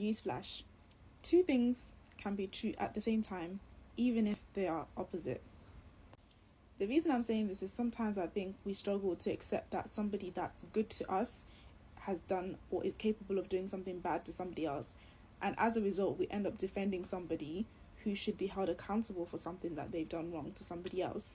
Newsflash: two things can be true at the same time, even if they are opposite. The reason I'm saying this is sometimes I think we struggle to accept that somebody that's good to us has done or is capable of doing something bad to somebody else. And as a result, we end up defending somebody who should be held accountable for something that they've done wrong to somebody else.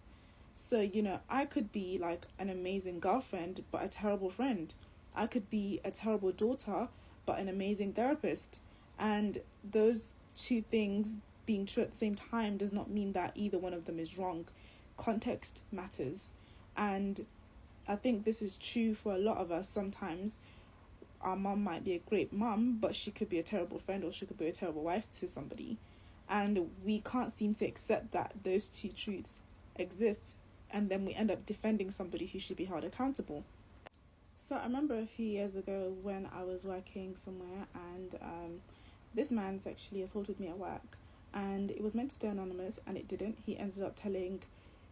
So, I could be like an amazing girlfriend, but a terrible friend. I could be a terrible daughter, but an amazing therapist. And those two things being true at the same time does not mean that either one of them is wrong. Context matters. And I think this is true for a lot of us. Sometimes our mum might be a great mum, but she could be a terrible friend or she could be a terrible wife to somebody. And we can't seem to accept that those two truths exist. And then we end up defending somebody who should be held accountable. So I remember a few years ago when I was working somewhere, and this man sexually assaulted me at work. And it was meant to stay anonymous, and it didn't. He ended up telling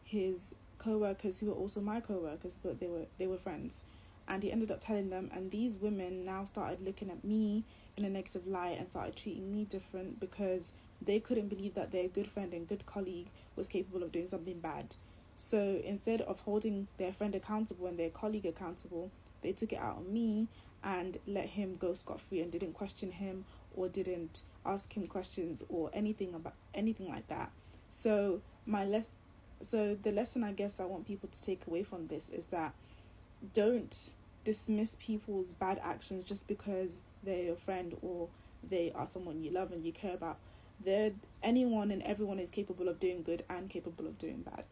his co-workers, who were also my co-workers, but they were friends, and he ended up telling them, and these women now started looking at me in a negative light and started treating me different because they couldn't believe that their good friend and good colleague was capable of doing something bad. So instead of holding their friend accountable and their colleague accountable, they took it out on me and let him go scot-free and didn't question him or didn't ask him questions or anything like that. So the lesson I guess I want people to take away from this is that don't dismiss people's bad actions just because they're your friend or they are someone you love and you care about. Anyone and everyone is capable of doing good and capable of doing bad.